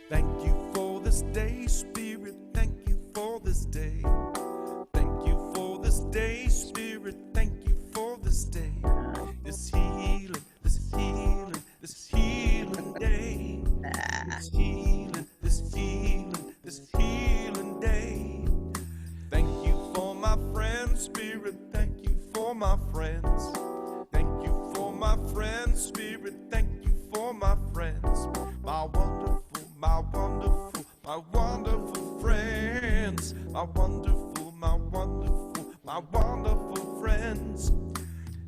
Thank you for this day, Spirit. Thank you for this day. Thank you for this day, Spirit. Thank you for this day. This healing, this healing, this healing day. This healing, this healing, this healing day. Thank you for my friends, Spirit. Thank you for my friends. Thank you for my friends, Spirit. Thank you for my friends. My wonderful, my wonderful, my wonderful friends. My wonderful, my wonderful, my wonderful friends.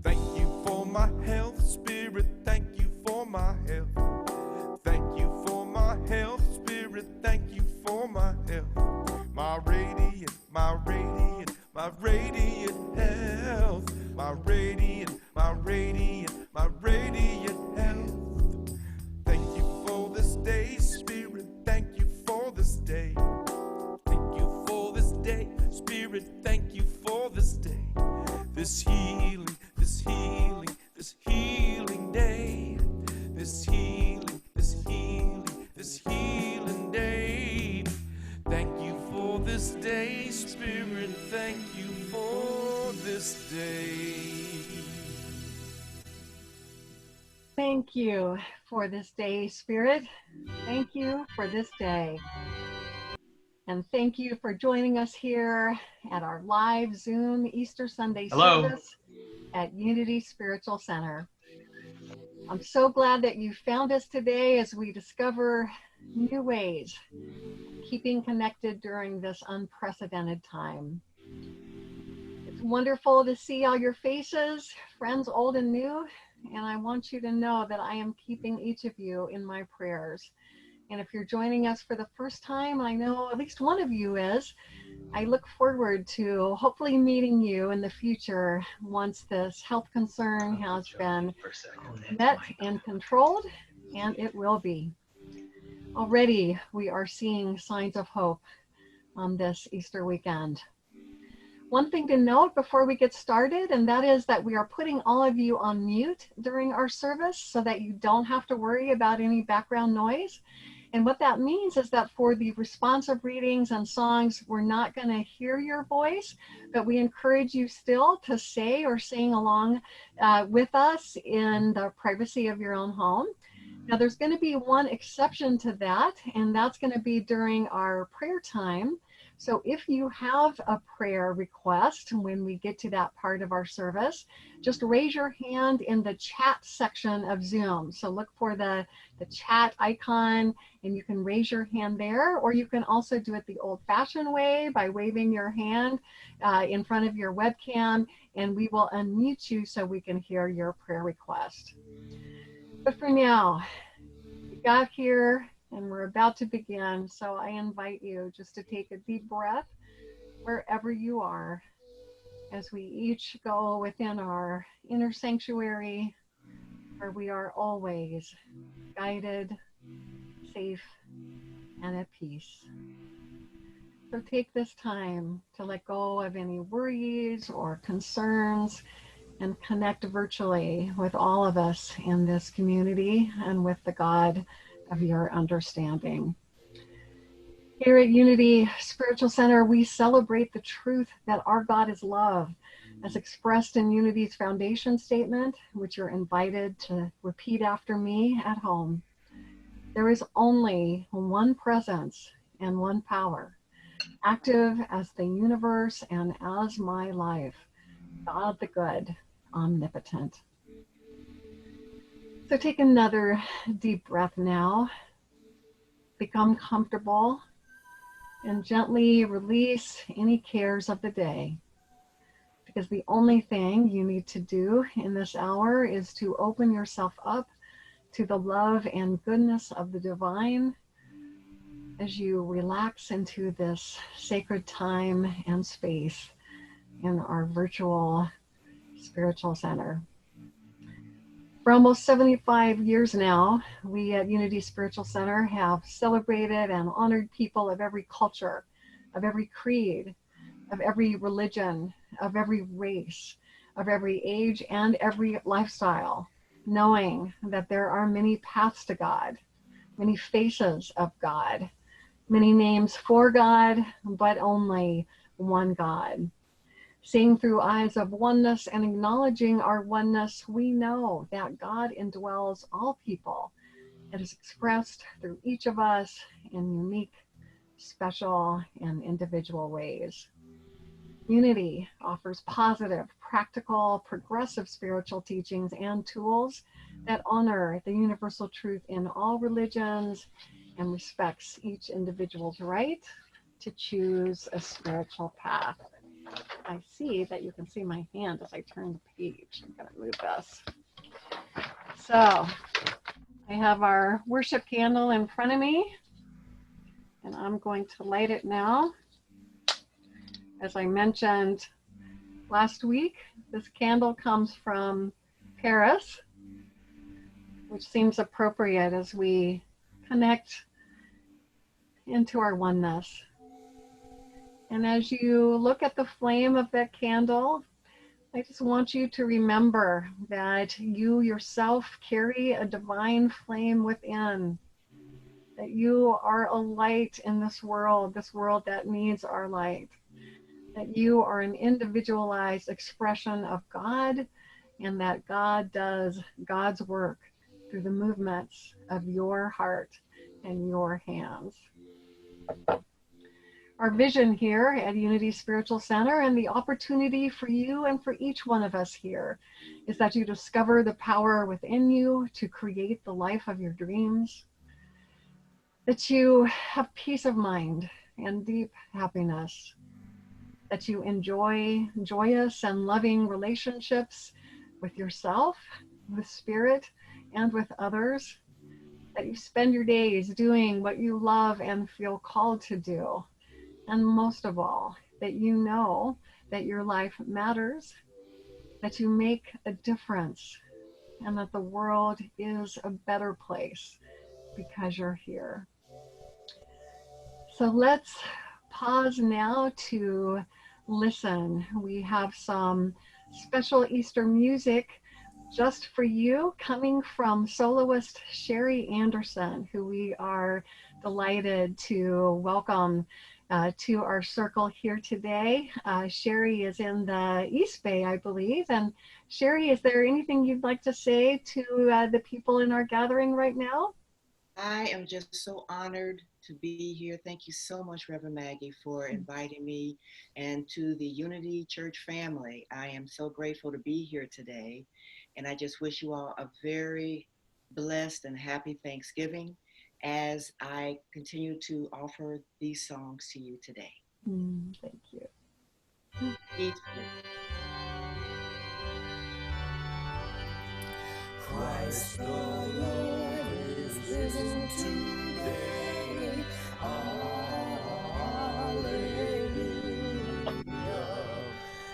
Thank you for my health, Spirit. Thank you for my health. Thank you for my health, Spirit. Thank you for my health. My radiant, my radiant, my radiant health. My radiant, my radiant, my radiant health. Thank you for this day, Spirit. Thank you for this day. Thank you for this day, Spirit. Thank you for this day. This healing, this healing, this healing day. This healing, this healing, this healing day. Thank you for this day, Spirit. Thank you for this day. Thank you for this day, Spirit. Thank you for this day. And thank you for joining us here at our live Zoom Easter Sunday service at Unity Spiritual Center. I'm so glad that you found us today as we discover new ways of keeping connected during this unprecedented time. It's wonderful to see all your faces, friends old and new, and I want you to know that I am keeping each of you in my prayers. And if you're joining us for the first time, I know at least one of you is, I look forward to hopefully meeting you in the future once this health concern has been met and controlled, and it will be. Already, we are seeing signs of hope on this Easter weekend. One thing to note before we get started, and that is that we are putting all of you on mute during our service so that you don't have to worry about any background noise. And what that means is that for the responsive readings and songs, we're not going to hear your voice, but we encourage you still to say or sing along with us in the privacy of your own home. Now, there's going to be one exception to that, and that's going to be during our prayer time. So if you have a prayer request when we get to that part of our service, just raise your hand in the chat section of Zoom. So look for the chat icon and you can raise your hand there, or you can also do it the old-fashioned way by waving your hand in front of your webcam, and we will unmute you so we can hear your prayer request. But for now, we got here and we're about to begin, so I invite you just to take a deep breath wherever you are as we each go within our inner sanctuary where we are always guided, safe, and at peace. So take this time to let go of any worries or concerns and connect virtually with all of us in this community and with the God of your understanding. Here at Unity Spiritual Center, we celebrate the truth that our God is love, as expressed in Unity's foundation statement, which you're invited to repeat after me at home. There is only one presence and one power, active as the universe and as my life, God the good, omnipotent. So take another deep breath now. Become comfortable and gently release any cares of the day. Because the only thing you need to do in this hour is to open yourself up to the love and goodness of the divine as you relax into this sacred time and space in our virtual spiritual center. For almost 75 years now, we at Unity Spiritual Center have celebrated and honored people of every culture, of every creed, of every religion, of every race, of every age, and every lifestyle, knowing that there are many paths to God, many faces of God, many names for God, but only one God. Seeing through eyes of oneness and acknowledging our oneness, we know that God indwells all people. It is expressed through each of us in unique, special, and individual ways. Unity offers positive, practical, progressive spiritual teachings and tools that honor the universal truth in all religions and respects each individual's right to choose a spiritual path. I see that you can see my hand as I turn the page. I'm going to move this. So I have our worship candle in front of me, and I'm going to light it now. As I mentioned last week, this candle comes from Paris, which seems appropriate as we connect into our oneness. And as you look at the flame of that candle, I just want you to remember that you yourself carry a divine flame within, that you are a light in this world that needs our light, that you are an individualized expression of God, and that God does God's work through the movements of your heart and your hands. Our vision here at Unity Spiritual Center, and the opportunity for you and for each one of us here, is that you discover the power within you to create the life of your dreams, that you have peace of mind and deep happiness, that you enjoy joyous and loving relationships with yourself, with spirit, and with others, that you spend your days doing what you love and feel called to do. And most of all, that you know that your life matters, that you make a difference, and that the world is a better place because you're here. So let's pause now to listen. We have some special Easter music just for you, coming from soloist Cheri Anderson, who we are delighted to welcome to our circle here today. Cheri is in the East Bay, I believe. And Cheri, is there anything you'd like to say to the people in our gathering right now? I am just so honored to be here. Thank you so much, Rev Maggie, for inviting me, and to the Unity Church family. I am so grateful to be here today, and I just wish you all a very blessed and happy Thanksgiving as I continue to offer these songs to you today. Thank you. Christ the Lord is risen today. Hallelujah.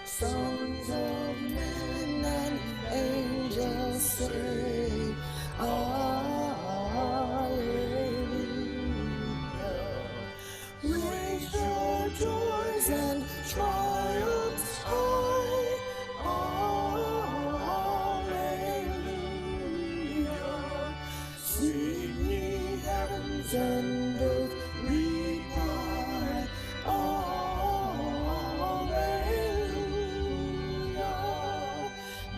Sons of men and angels say, Hallelujah. Raise your joys and triumphs high. Hallelujah. Sing ye heavens and earth reply. Hallelujah.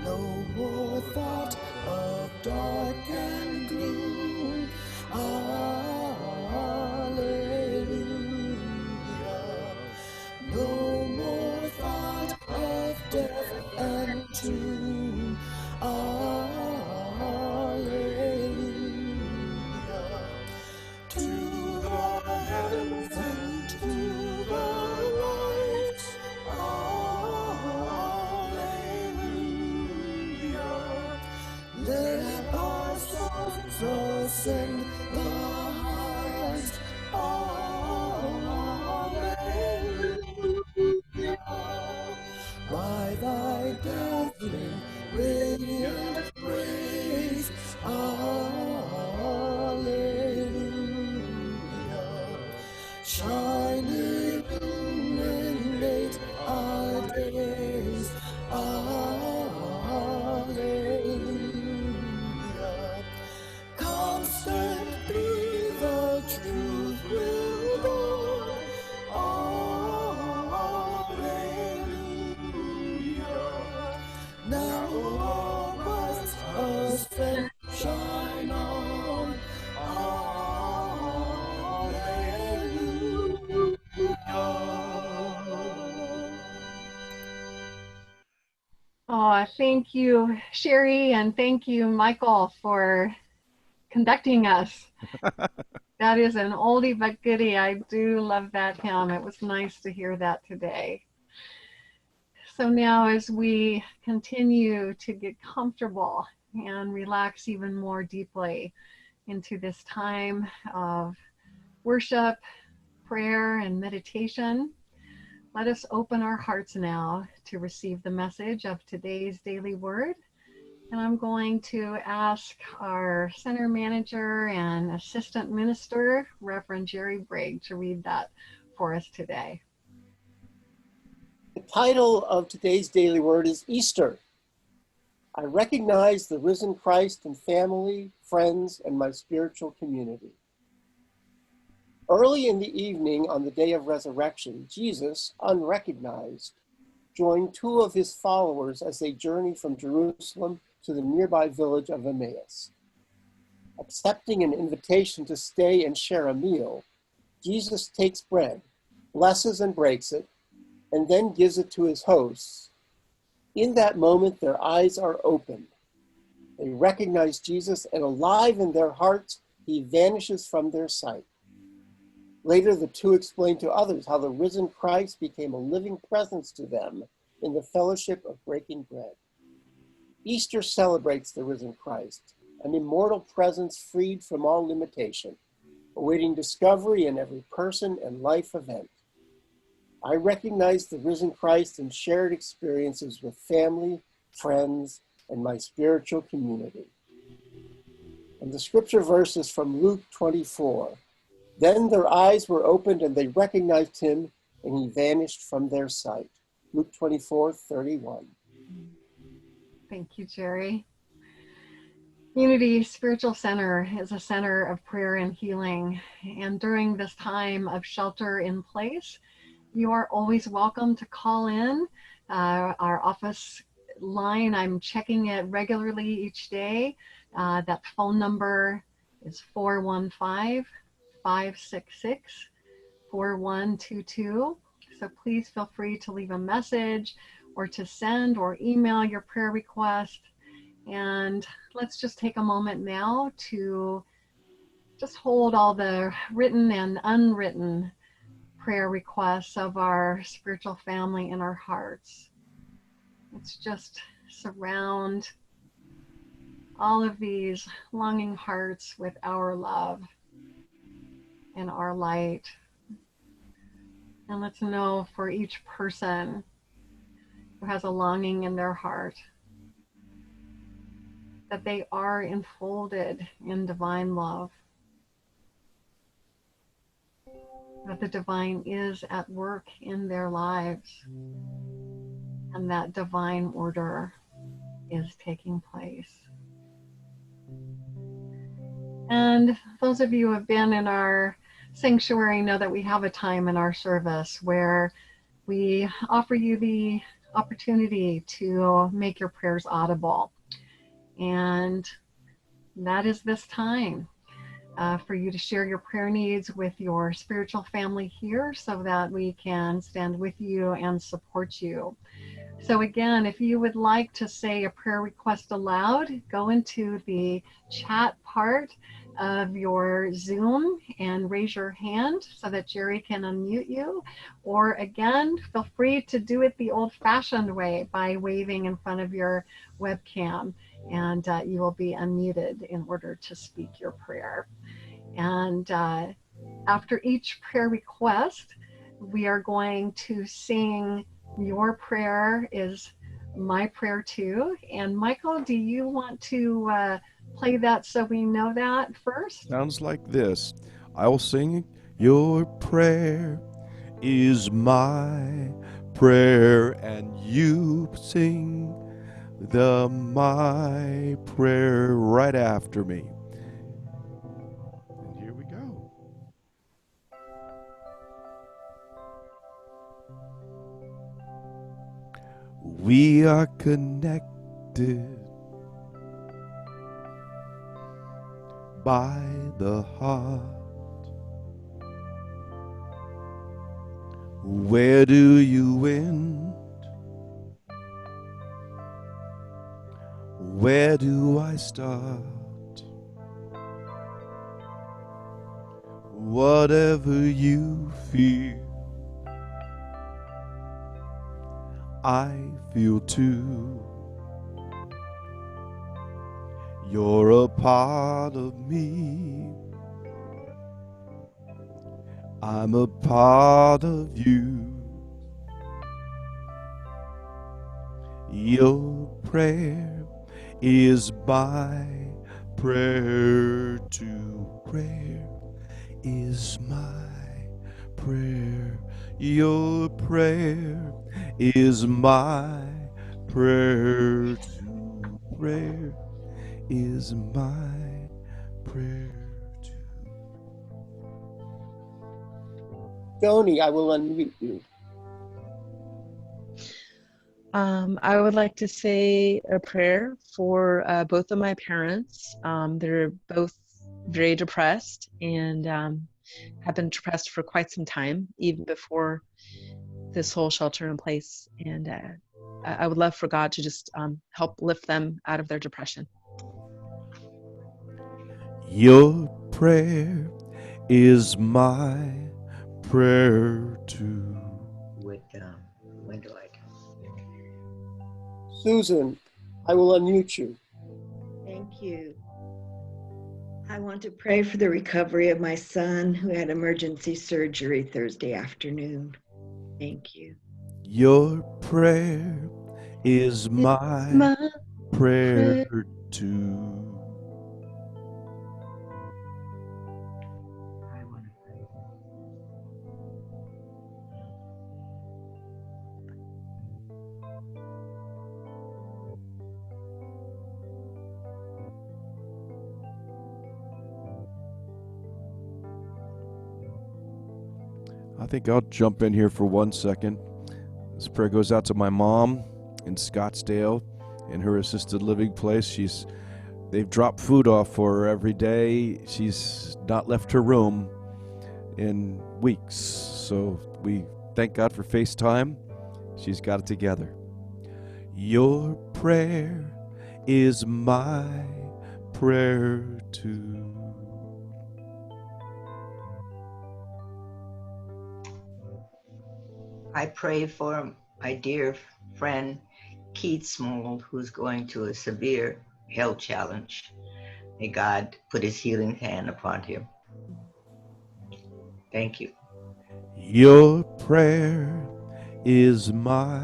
No more thought of dark and gloom. Hallelujah. No more thought of death and tomb. Hallelujah. To the heavens and to the light. Hallelujah. Let our songs ascend the highest. Hallelujah. By thy dazzling radiant praise. Hallelujah. Shine, illuminate Oh, thank you, Cheri, and thank you, Michael, for conducting us. That is an oldie but goodie. I do love that hymn. It was nice to hear that today. So now as we continue to get comfortable and relax even more deeply into this time of worship, prayer, and meditation, let us open our hearts now to receive the message of today's daily word. And I'm going to ask our center manager and assistant minister, Rev Gerry Brague, to read that for us today. The title of today's daily word is Easter. I recognize the risen Christ in family, friends, and my spiritual community. Early in the evening on the day of resurrection, Jesus, unrecognized, joined two of his followers as they journeyed from Jerusalem to the nearby village of Emmaus. Accepting an invitation to stay and share a meal, Jesus takes bread, blesses and breaks it, and then gives it to his hosts. In that moment, their eyes are opened. They recognize Jesus, and alive in their hearts, he vanishes from their sight. Later, the two explain to others how the risen Christ became a living presence to them in the fellowship of breaking bread. Easter celebrates the risen Christ, an immortal presence freed from all limitation, awaiting discovery in every person and life event. I recognize the risen Christ in shared experiences with family, friends, and my spiritual community. And the scripture verse is from Luke 24. Then their eyes were opened and they recognized him, and he vanished from their sight. Luke 24:31. Thank you, Cheri. Unity Spiritual Center is a center of prayer and healing. And during this time of shelter in place, you are always welcome to call in. Our office line, I'm checking it regularly each day. That phone number is 415-566-4122. So please feel free to leave a message or to send or email your prayer request. And let's just take a moment now to just hold all the written and unwritten prayer requests of our spiritual family in our hearts. Let's just surround all of these longing hearts with our love and our light. And let's know for each person who has a longing in their heart that they are enfolded in divine love, that the divine is at work in their lives, and that divine order is taking place. And those of you who have been in our sanctuary know that we have a time in our service where we offer you the opportunity to make your prayers audible. And that is this time for you to share your prayer needs with your spiritual family here so that we can stand with you and support you. So again, if you would like to say a prayer request aloud, go into the chat part of your Zoom and raise your hand so that Cheri can unmute you. Or again, feel free to do it the old-fashioned way by waving in front of your webcam, and you will be unmuted in order to speak your prayer. And after each prayer request, we are going to sing Your Prayer is My Prayer Too. And Michael, do you want to play that so we know that first? Sounds like this. I'll sing Your prayer is my prayer, and you sing the my prayer right after me. And here we go. We are connected by the heart. Where do you end? Where do I start? Whatever you feel, I feel too. You're a part of me. I'm a part of you. Your prayer is my prayer too. Prayer is my prayer. Your prayer is my prayer too. Prayer is my prayer too. Joni, I will unmute you. I would like to say a prayer for both of my parents. They're both very depressed and have been depressed for quite some time, even before this whole shelter in place. And I would love for God to just help lift them out of their depression. Your prayer is my prayer too. When do I? Susan, I will unmute you. Thank you. I want to pray for the recovery of my son who had emergency surgery Thursday afternoon. Thank you. Your prayer is my prayer too. I want to pray. I think I'll jump in here for 1 second. This prayer goes out to my mom in Scottsdale in her assisted living place. They've dropped food off for her every day. She's not left her room in weeks. So we thank God for FaceTime. She's got it together. Your prayer is my prayer too. I pray for my dear friend Keith Small, who's going through a severe health challenge. May God put his healing hand upon him. Thank you. Your prayer is my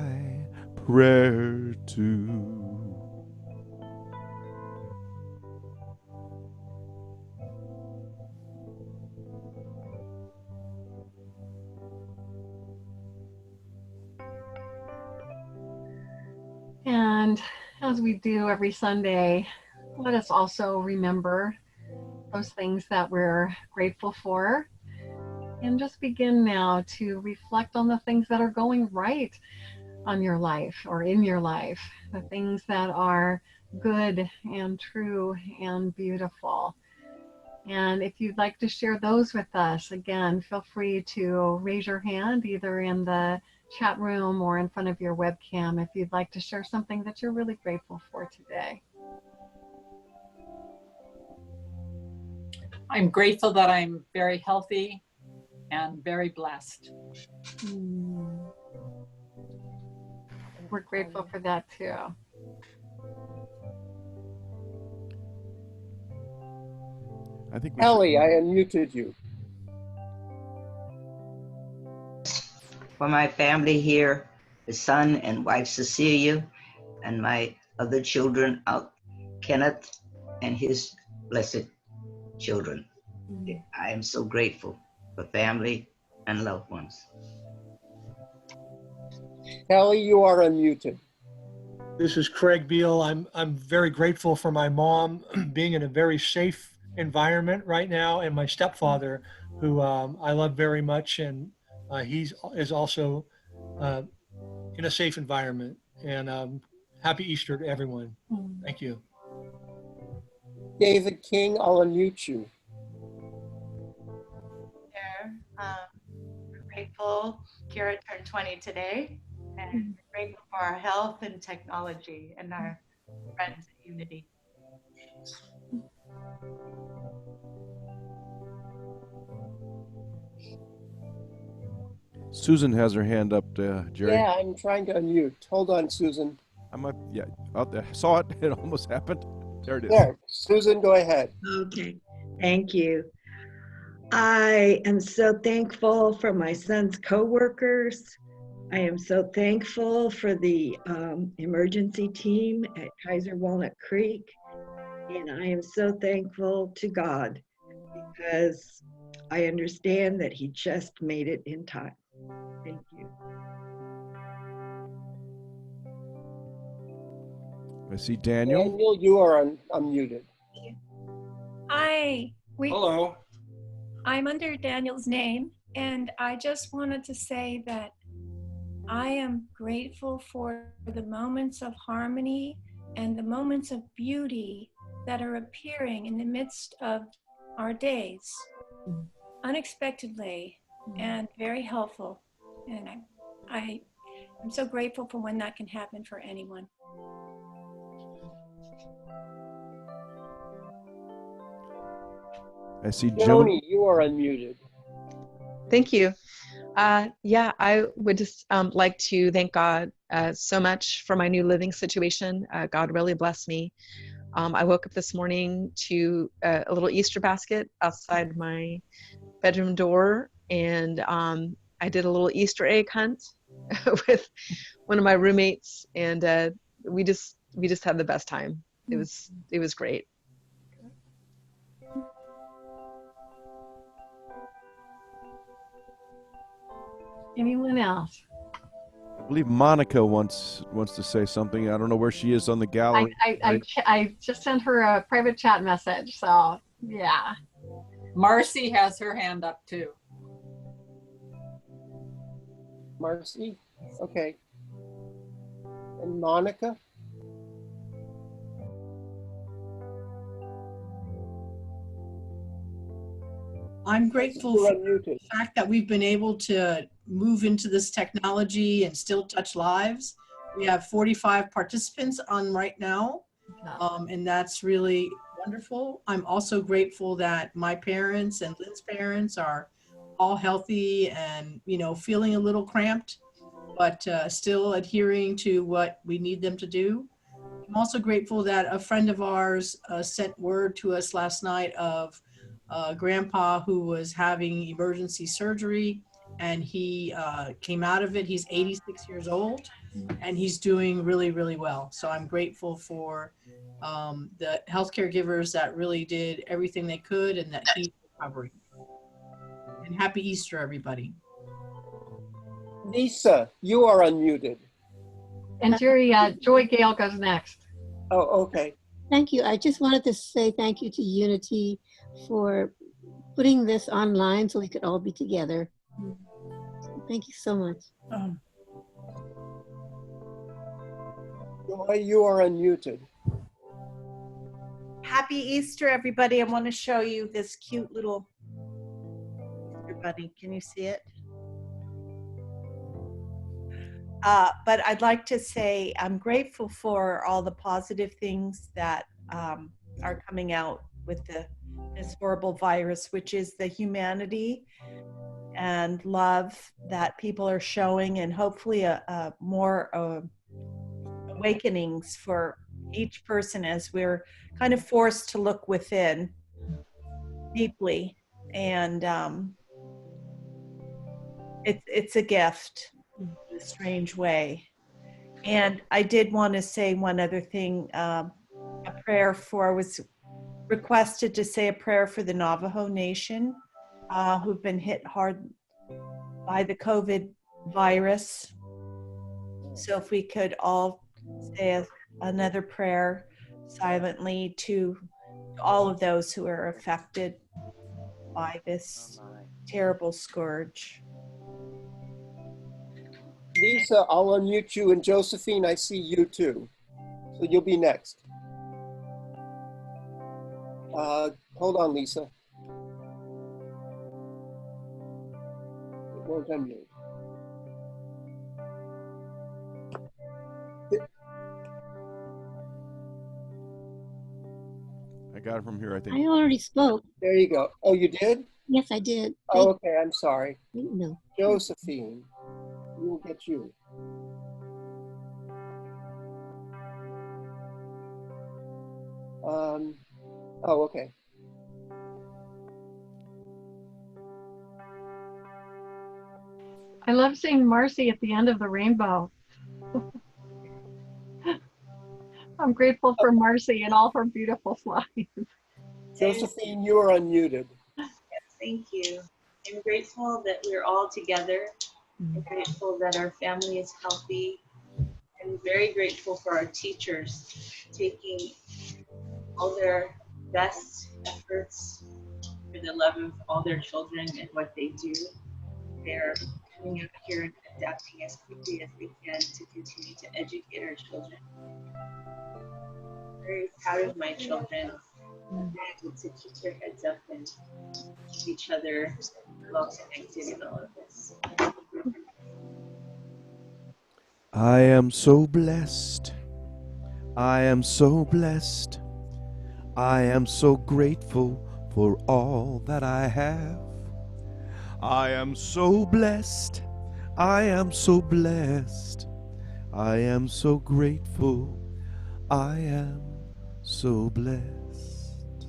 prayer too. And as we do every Sunday, let us also remember those things that we're grateful for. And just begin now to reflect on the things that are going right on your life or in your life, the things that are good and true and beautiful. And if you'd like to share those with us, again, feel free to raise your hand either in the chat room or in front of your webcam if you'd like to share something that you're really grateful for today. I'm grateful that I'm very healthy and very blessed. We're grateful for that too. I think Ellie, I unmuted you. For my family here, the son and wife Cecilia, and my other children out, Kenneth and his blessed children. I am so grateful for family and loved ones. Kelly, you are unmuted. This is Craig Beal. I'm very grateful for my mom being in a very safe environment right now, and my stepfather, who I love very much, and he is also in a safe environment. And happy Easter to everyone. Thank you. David King, I'll unmute you. We're grateful Kira turned 20 today, and we're grateful for our health and technology and our friends at unity. Susan has her hand up, Jerry. Yeah, I'm trying to unmute. Hold on, Susan. I might, yeah, out there. Saw it. It almost happened. There it is. There, Susan, go ahead. Okay, thank you. I am so thankful for my son's coworkers. I am so thankful for the emergency team at Kaiser Walnut Creek. And I am so thankful to God because I understand that he just made it in time. Thank you. I see Daniel. Daniel, you are unmuted. Hi. Hello. I'm under Daniel's name, and I just wanted to say that I am grateful for the moments of harmony and the moments of beauty that are appearing in the midst of our days, unexpectedly and very helpful. And I'm so grateful for when that can happen for anyone. I see Joni, you are unmuted. Thank you. Yeah, I would just like to thank God so much for my new living situation. God really blessed me. I woke up this morning to a little Easter basket outside my bedroom door, and I did a little Easter egg hunt with one of my roommates, and we just had the best time. It was great. Anyone else? I believe Monica wants to say something. I don't know where she is on the gallery. I just sent her a private chat message, so yeah. Marcy has her hand up too. Marcy? Okay. And Monica? I'm grateful for the fact that we've been able to move into this technology and still touch lives. We have 45 participants on right now, and that's really wonderful. I'm also grateful that my parents and Lynn's parents are all healthy and, you know, feeling a little cramped, but still adhering to what we need them to do. I'm also grateful that a friend of ours sent word to us last night of grandpa who was having emergency surgery, and he came out of it. He's 86 years old, and he's doing really, really well. So I'm grateful for the healthcare givers that really did everything they could and that he's recovering. And happy Easter, everybody. Lisa, you are unmuted. And Jerry, Joy Gale goes next. Oh, okay. Thank you. I just wanted to say thank you to Unity for putting this online so we could all be together. Thank you so much. Joy, you are unmuted. Happy Easter, everybody. I want to show you this cute little Easter bunny. Can you see it? But I'd like to say I'm grateful for all the positive things that are coming out with this horrible virus, which is the humanity and love that people are showing, and hopefully a more awakenings for each person as we're kind of forced to look within deeply. And it's a gift in a strange way. And I did want to say one other thing, a prayer for, was requested to say a prayer for the Navajo Nation who've been hit hard by the COVID virus. So if we could all say another prayer silently to all of those who are affected by this terrible scourge. Lisa, I'll unmute you, and Josephine, I see you too. So you'll be next. Hold on, Lisa. It won't unmute. I got it from here, I think. I already spoke. There you go. Oh, you did? Yes, I did. Oh, okay. I'm sorry. No. Josephine, we'll get you. Oh, okay. I love seeing Marcy at the end of the rainbow. I'm grateful for Marcy and all her beautiful slides. Josephine, you are unmuted. Yes, thank you. I'm grateful that we're all together. I'm grateful that our family is healthy. I'm very grateful for our teachers taking all their best efforts for the love of all their children and what they do. They're coming up here and adapting as quickly as they can to continue to educate our children. I'm very proud of my children. They're able to keep their heads up and keep each other well connected in all of this. I am so blessed. I am so blessed. I am so grateful for all that I have. I am so blessed. I am so blessed. I am so grateful. I am so blessed.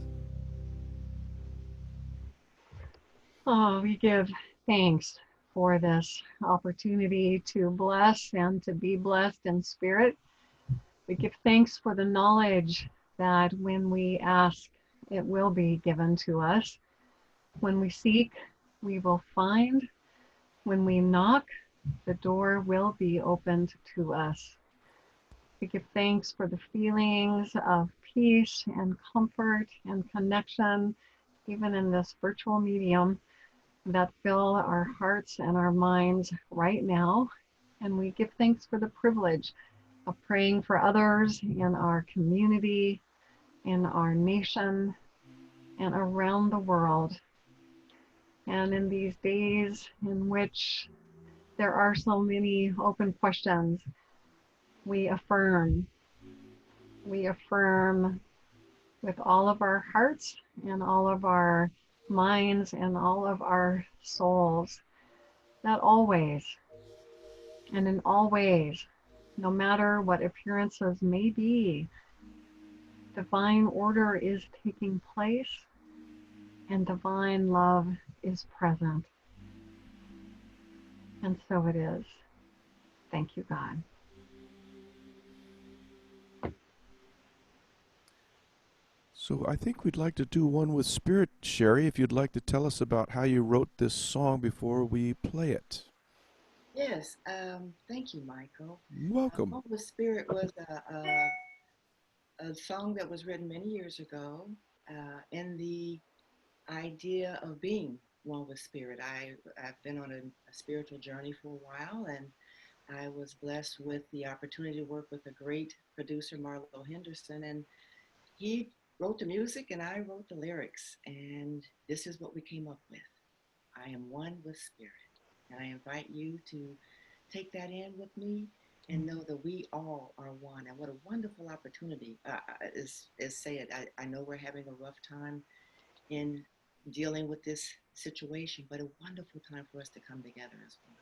Oh, we give thanks for this opportunity to bless and to be blessed in spirit. We give thanks for the knowledge that when we ask, it will be given to us. When we seek, we will find. When we knock, the door will be opened to us. We give thanks for the feelings of peace and comfort and connection, even in this virtual medium, that fill our hearts and our minds right now. And we give thanks for the privilege of praying for others in our community, in our nation, and around the world. And in these days in which there are so many open questions, we affirm with all of our hearts and all of our minds and all of our souls that always and in all ways, no matter what appearances may be, divine order is taking place and divine love is present. And so it is. Thank you, God. So I think we'd like to do one with spirit, Cheri, if you'd like to tell us about how you wrote this song before we play it. Yes, thank you, Michael. Welcome. One with Spirit was a song that was written many years ago in the idea of being one with Spirit. I've been on a spiritual journey for a while, and I was blessed with the opportunity to work with a great producer, Marlo Henderson, and he wrote the music and I wrote the lyrics, and this is what we came up with. I am one with Spirit. And I invite you to take that in with me and know that we all are one. And what a wonderful opportunity is say it. I know we're having a rough time in dealing with this situation, but a wonderful time for us to come together as one.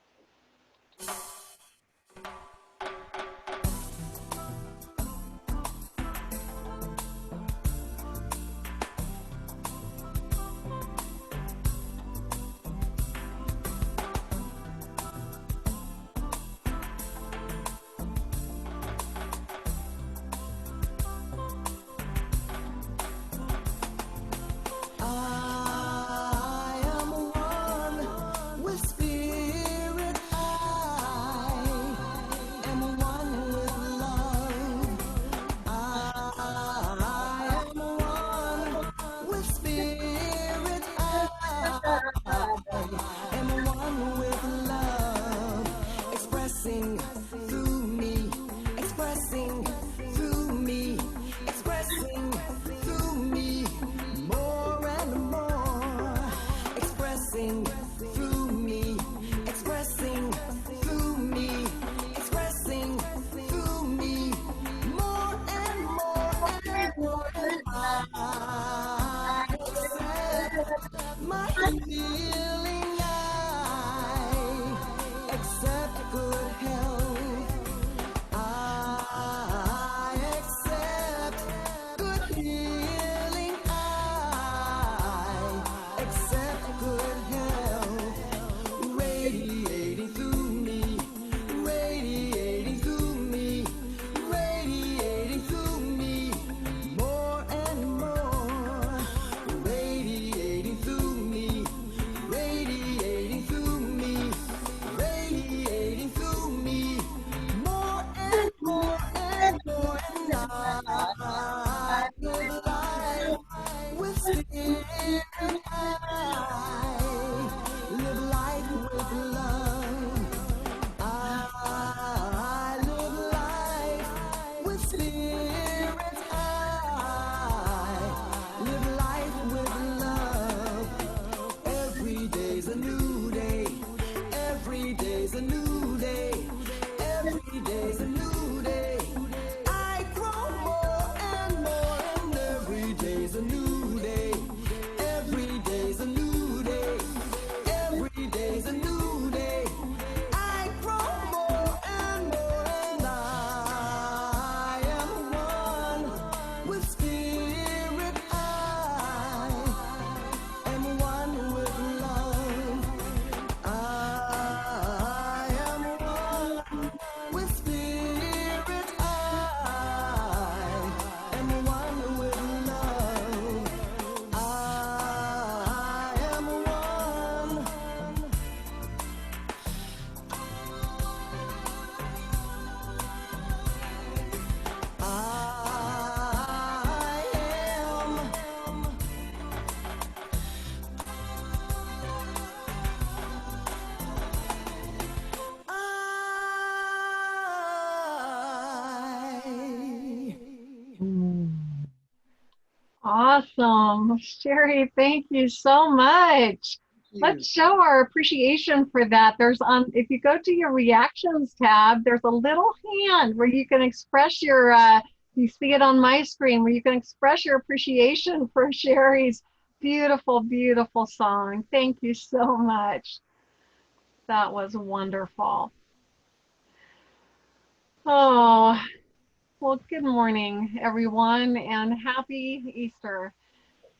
Awesome. Cheri, thank you so much. Let's show our appreciation for that. There's if you go to your reactions tab, there's a little hand where you can express your, you see it on my screen, where you can express your appreciation for Cheri's beautiful, beautiful song. Thank you so much. That was wonderful. Oh, well, good morning, everyone, and happy Easter.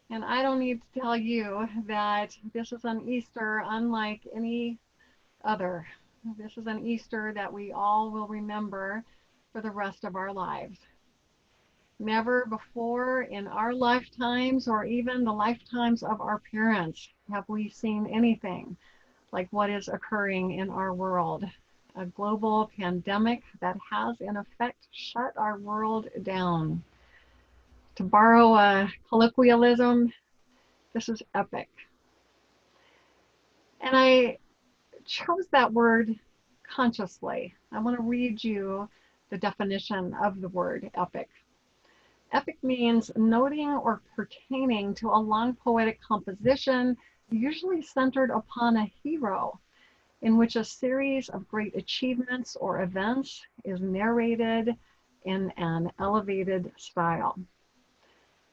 And I don't need to tell you that this is an Easter unlike any other. This is an Easter that we all will remember for the rest of our lives. Never before in our lifetimes, or even the lifetimes of our parents, have we seen anything like what is occurring in our world. A global pandemic that has in effect shut our world down. To borrow a colloquialism, this is epic. And I chose that word consciously. I want to read you the definition of the word epic. Epic means noting or pertaining to a long poetic composition, usually centered upon a hero, in which a series of great achievements or events is narrated in an elevated style.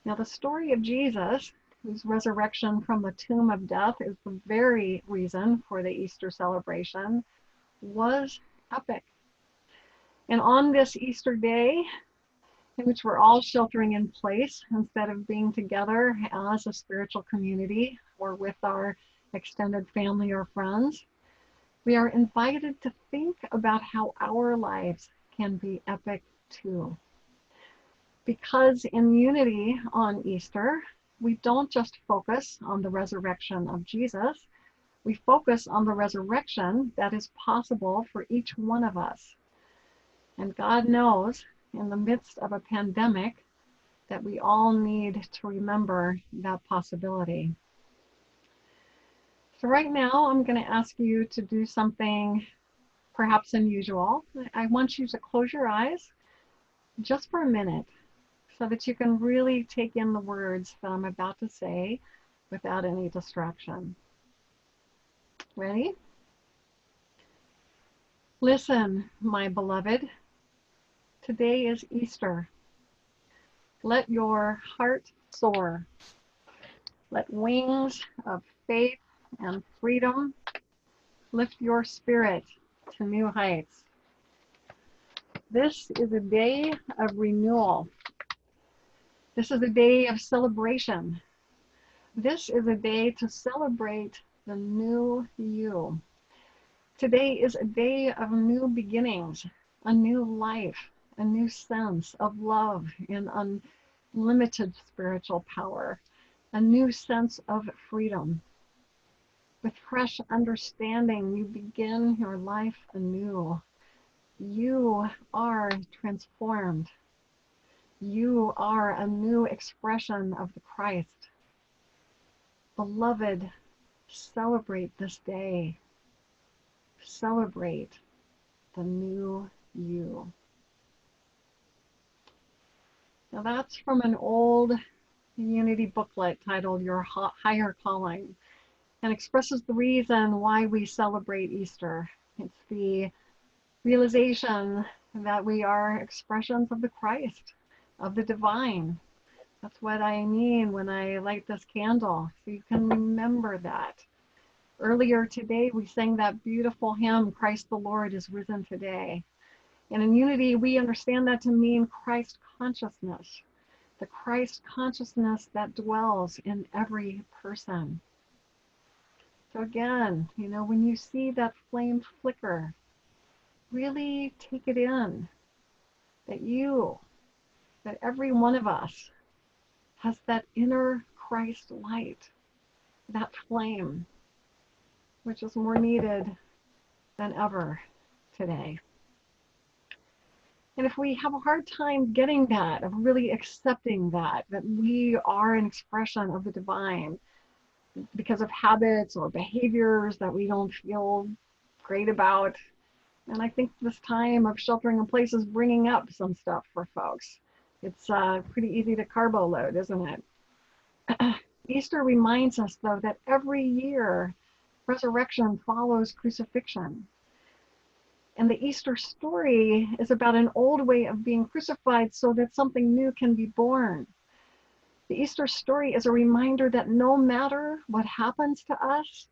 Now, the story of Jesus, whose resurrection from the tomb of death is the very reason for the Easter celebration, was epic. And on this Easter day, in which we're all sheltering in place instead of being together as a spiritual community or with our extended family or friends, we are invited to think about how our lives can be epic too. Because in unity on Easter, we don't just focus on the resurrection of Jesus, we focus on the resurrection that is possible for each one of us. And God knows, in the midst of a pandemic, that we all need to remember that possibility. So right now, I'm going to ask you to do something perhaps unusual. I want you to close your eyes just for a minute, so that you can really take in the words that I'm about to say without any distraction. Ready? Listen, my beloved. Today is Easter. Let your heart soar. Let wings of faith and freedom lift your spirit to new heights. This is a day of renewal. This is a day of celebration. This is a day to celebrate the new you. Today is a day of new beginnings, a new life, a new sense of love and unlimited spiritual power, a new sense of freedom. With fresh understanding, you begin your life anew. You are transformed. You are a new expression of the Christ. Beloved, celebrate this day. Celebrate the new you. Now that's from an old Unity booklet titled Your Higher Calling, and expresses the reason why we celebrate Easter. It's the realization that we are expressions of the Christ, of the divine. That's what I mean when I light this candle, so you can remember that. Earlier today, we sang that beautiful hymn, Christ the Lord is risen today. And in Unity, we understand that to mean Christ consciousness, the Christ consciousness that dwells in every person. So again, you know, when you see that flame flicker, really take it in, that every one of us has that inner Christ light, that flame, which is more needed than ever today. And if we have a hard time getting that, of really accepting that we are an expression of the divine because of habits or behaviors that we don't feel great about, and I think this time of sheltering in place is bringing up some stuff for folks. It's pretty easy to carbo load, isn't it? Easter reminds us, though, that every year resurrection follows crucifixion. And the Easter story is about an old way of being crucified so that something new can be born. The Easter story is a reminder that no matter what happens to us,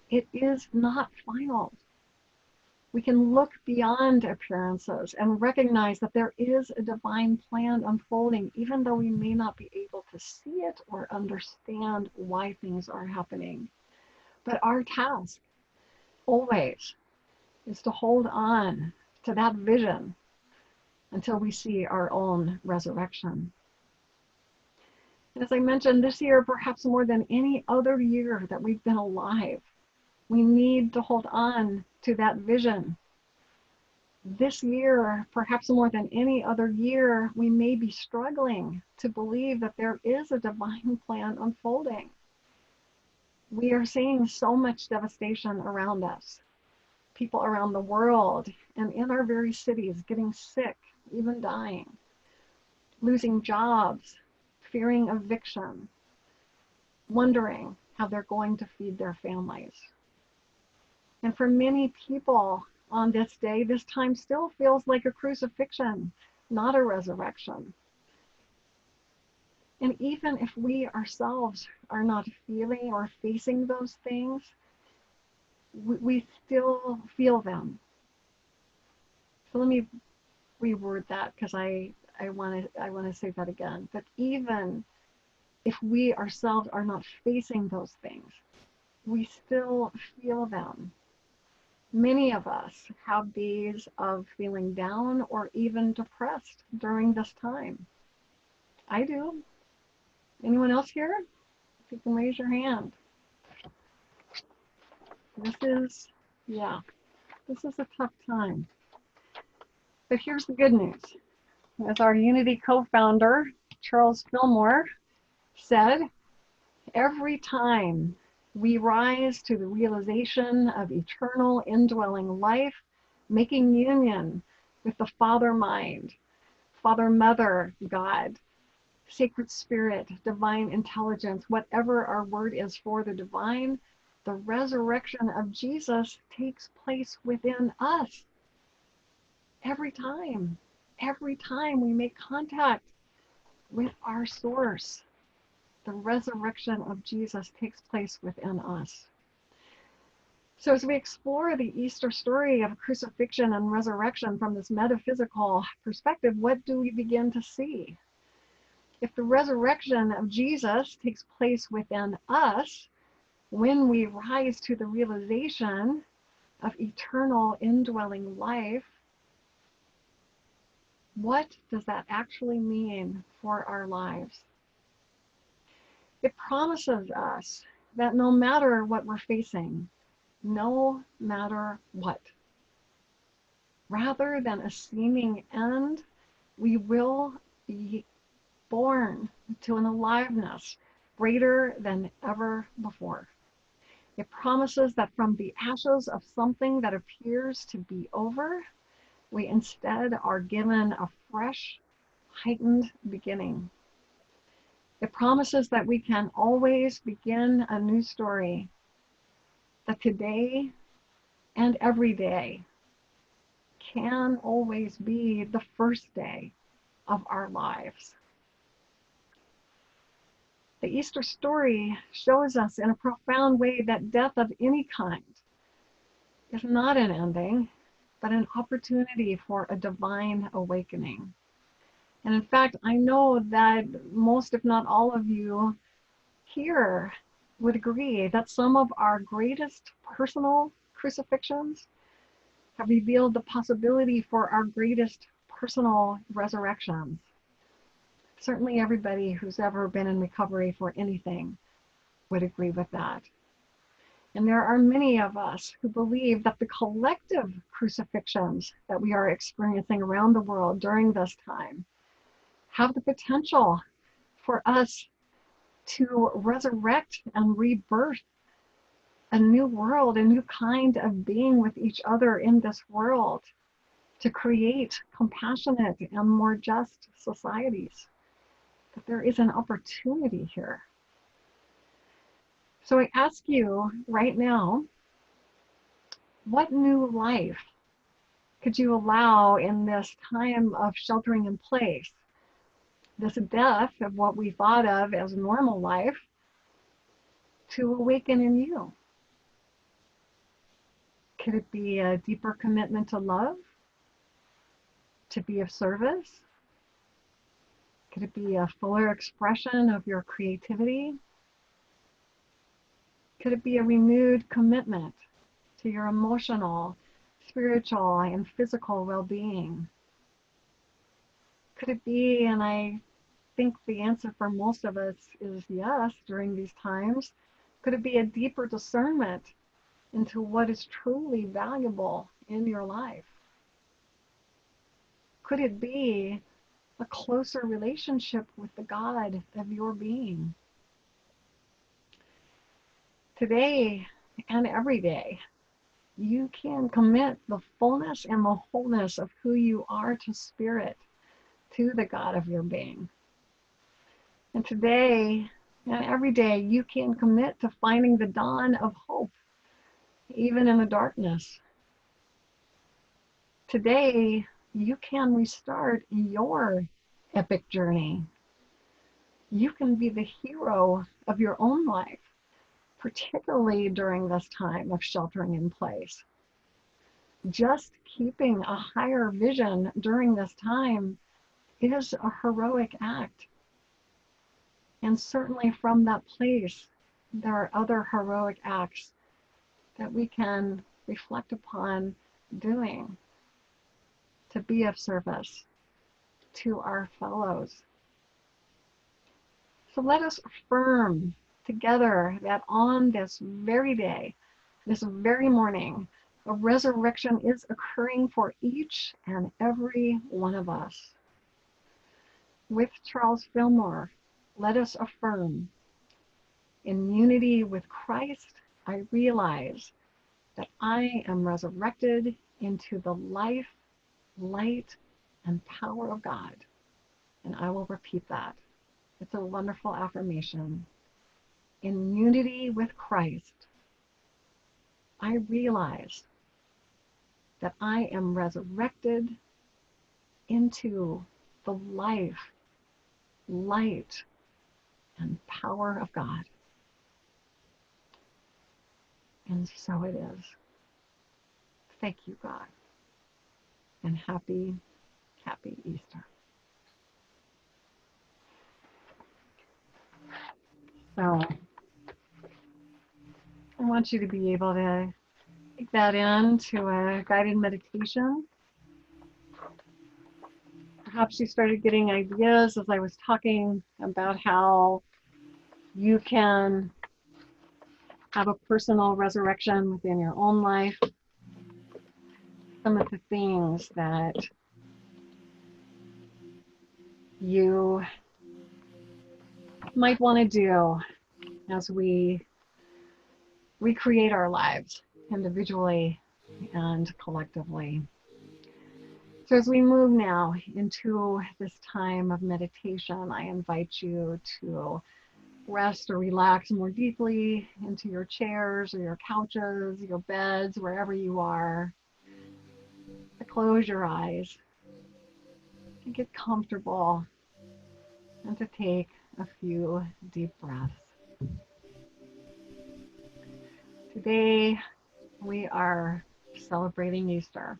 it is not final. We can look beyond appearances and recognize that there is a divine plan unfolding, even though we may not be able to see it or understand why things are happening. But our task always is to hold on to that vision until we see our own resurrection. And as I mentioned, this year, perhaps more than any other year that we've been alive, we need to hold on to that vision. This year, perhaps more than any other year, we may be struggling to believe that there is a divine plan unfolding. We are seeing so much devastation around us. People around the world and in our very cities getting sick, even dying, losing jobs, fearing eviction, wondering how they're going to feed their families. And for many people on this day, this time still feels like a crucifixion, not a resurrection. And even if we ourselves are not feeling or facing those things, we still feel them. So let me reword that, because I want to say that again. But even if we ourselves are not facing those things, we still feel them. Many of us have days of feeling down or even depressed during this time. I do. Anyone else here? If you can raise your hand. This is a tough time. But here's the good news. As our Unity co-founder, Charles Fillmore, said, every time we rise to the realization of eternal indwelling life, making union with the Father Mind, Father Mother God, Sacred Spirit, Divine Intelligence, whatever our word is for the divine, the resurrection of Jesus takes place within us. Every time we make contact with our source, the resurrection of Jesus takes place within us. So as we explore the Easter story of crucifixion and resurrection from this metaphysical perspective, what do we begin to see? If the resurrection of Jesus takes place within us, when we rise to the realization of eternal indwelling life, what does that actually mean for our lives? It promises us that no matter what we're facing, no matter what, rather than a seeming end, we will be born to an aliveness greater than ever before. It promises that from the ashes of something that appears to be over, we instead are given a fresh, heightened beginning. It promises that we can always begin a new story, that today and every day can always be the first day of our lives. The Easter story shows us in a profound way that death of any kind is not an ending, but an opportunity for a divine awakening. And in fact, I know that most, if not all of you here would agree that some of our greatest personal crucifixions have revealed the possibility for our greatest personal resurrections. Certainly everybody who's ever been in recovery for anything would agree with that. And there are many of us who believe that the collective crucifixions that we are experiencing around the world during this time have the potential for us to resurrect and rebirth a new world, a new kind of being with each other in this world, to create compassionate and more just societies. That there is an opportunity here So I ask you right now, what new life could you allow in this time of sheltering in place? This death of what we thought of as normal life to awaken in you? Could it be a deeper commitment to love? To be of service? Could it be a fuller expression of your creativity? Could it be a renewed commitment to your emotional, spiritual, and physical well-being? Could it be, and I think the answer for most of us is yes during these times, could it be a deeper discernment into what is truly valuable in your life? Could it be a closer relationship with the God of your being? Today and every day, you can commit the fullness and the wholeness of who you are to Spirit, to the God of your being. And today and every day, you can commit to finding the dawn of hope, even in the darkness. Today, you can restart your epic journey. You can be the hero of your own life, particularly during this time of sheltering in place. Just keeping a higher vision during this time is a heroic act. And certainly from that place, there are other heroic acts that we can reflect upon doing to be of service to our fellows. So let us affirm together that on this very day, this very morning, a resurrection is occurring for each and every one of us. With Charles Fillmore, let us affirm, in unity with Christ, I realize that I am resurrected into the life, light, and power of God. And I will repeat that. It's a wonderful affirmation. In unity with Christ, I realize that I am resurrected into the life, light, and power of God. And so it is. Thank you, God. And happy, happy Easter. So I want you to be able to take that into a guided meditation. Perhaps you started getting ideas as I was talking about how you can have a personal resurrection within your own life. Some of the things that you might want to do as we recreate our lives individually and collectively. So as we move now into this time of meditation, I invite you to rest or relax more deeply into your chairs or your couches, your beds, wherever you are. To close your eyes, to get comfortable, and to take a few deep breaths. Today, we are celebrating Easter.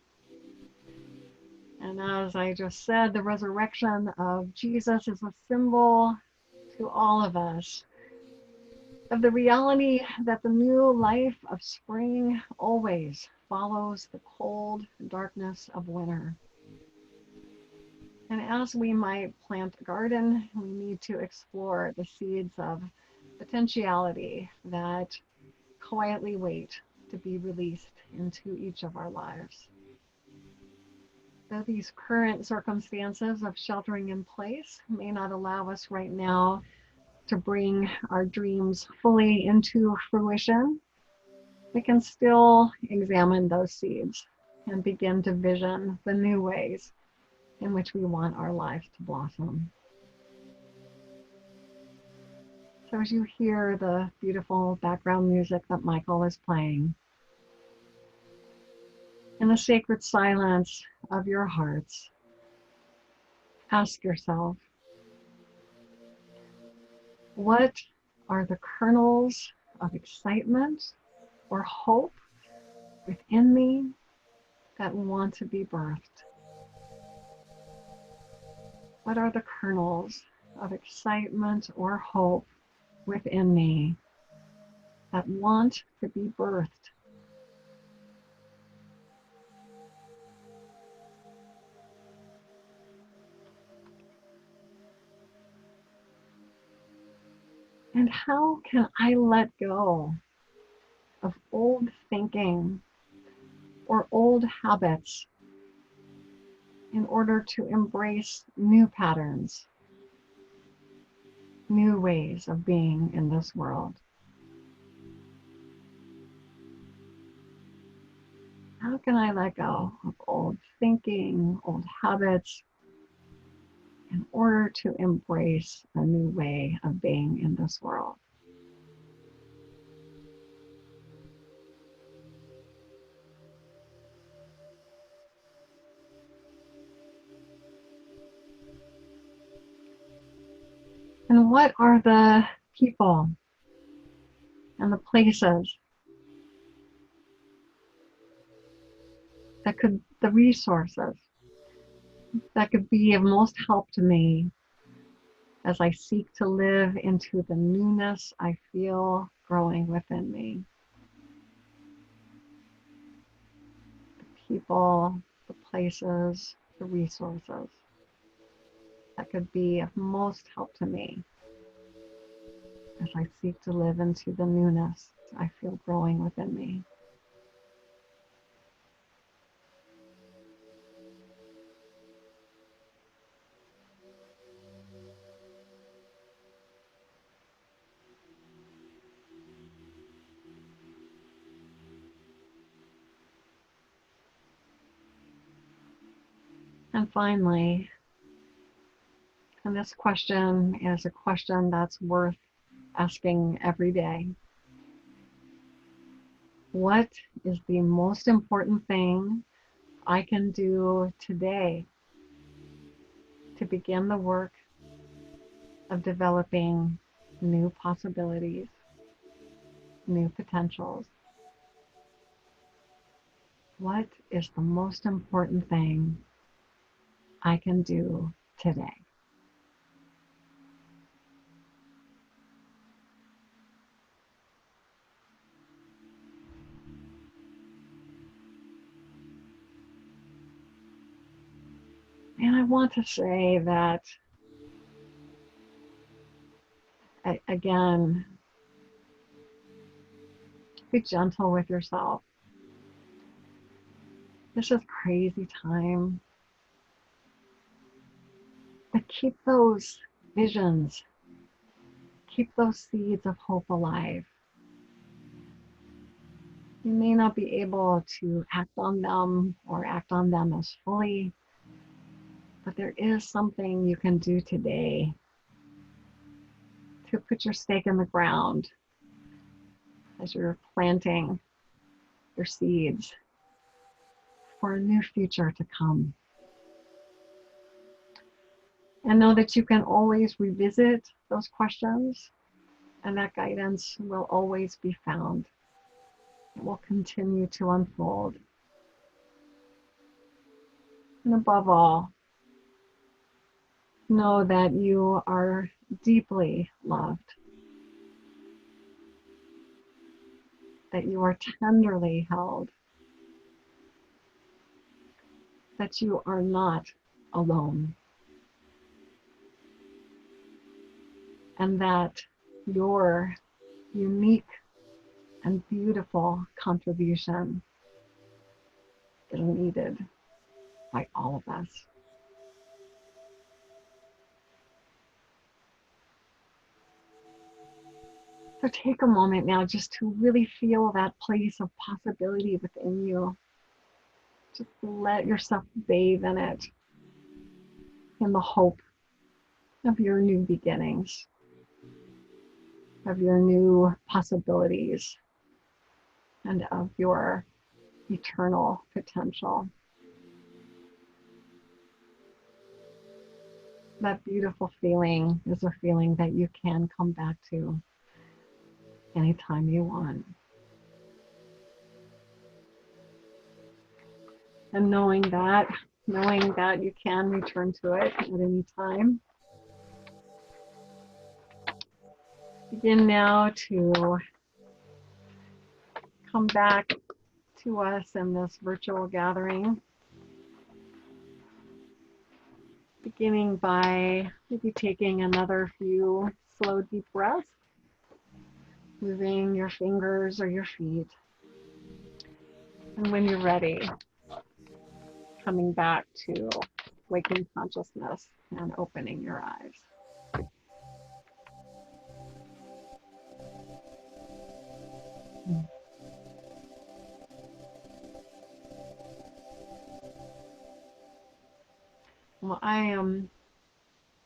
And as I just said, the resurrection of Jesus is a symbol to all of us of the reality that the new life of spring always follows the cold darkness of winter. And as we might plant a garden, we need to explore the seeds of potentiality that quietly wait to be released into each of our lives. Though these current circumstances of sheltering in place may not allow us right now to bring our dreams fully into fruition, we can still examine those seeds and begin to vision the new ways in which we want our lives to blossom. So as you hear the beautiful background music that Michael is playing, in the sacred silence of your hearts, ask yourself, what are the kernels of excitement or hope within me that want to be birthed? What are the kernels of excitement or hope within me that want to be birthed? And how can I let go of old thinking or old habits in order to embrace new patterns, new ways of being in this world? How can I let go of old thinking, old habits, in order to embrace a new way of being in this world? And what are the people and the places that could, the resources that could be of most help to me as I seek to live into the newness I feel growing within me? The people, the places, the resources that could be of most help to me as I seek to live into the newness I feel growing within me. And finally, and this question is a question that's worth asking every day. What is the most important thing I can do today to begin the work of developing new possibilities, new potentials? What is the most important thing I can do today? And I want to say that, again, be gentle with yourself. This is crazy time. But keep those visions, keep those seeds of hope alive. You may not be able to act on them or act on them as fully, but there is something you can do today to put your stake in the ground as you're planting your seeds for a new future to come. And know that you can always revisit those questions, and that guidance will always be found. It will continue to unfold. And above all, know that you are deeply loved, that you are tenderly held, that you are not alone, and that your unique and beautiful contribution is needed by all of us. So take a moment now just to really feel that place of possibility within you. Just let yourself bathe in it, in the hope of your new beginnings. of your new possibilities and of your eternal potential. That beautiful feeling is a feeling that you can come back to anytime you want. And knowing that you can return to it at any time. Begin now to come back to us in this virtual gathering. Beginning by maybe taking another few slow, deep breaths, moving your fingers or your feet. And when you're ready, coming back to waking consciousness and opening your eyes. Well, I am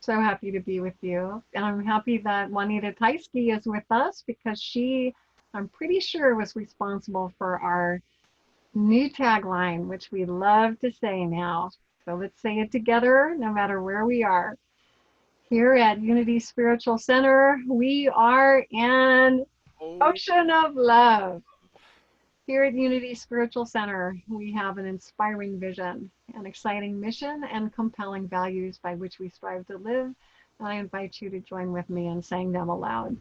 so happy to be with you. And I'm happy that Juanita Tysky is with us because she, I'm pretty sure, was responsible for our new tagline, which we love to say now. So let's say it together, no matter where we are. Here at Unity Spiritual Center, we are an ocean of love. Here at Unity Spiritual Center, we have an inspiring vision, an exciting mission, and compelling values by which we strive to live. And I invite you to join with me in saying them aloud.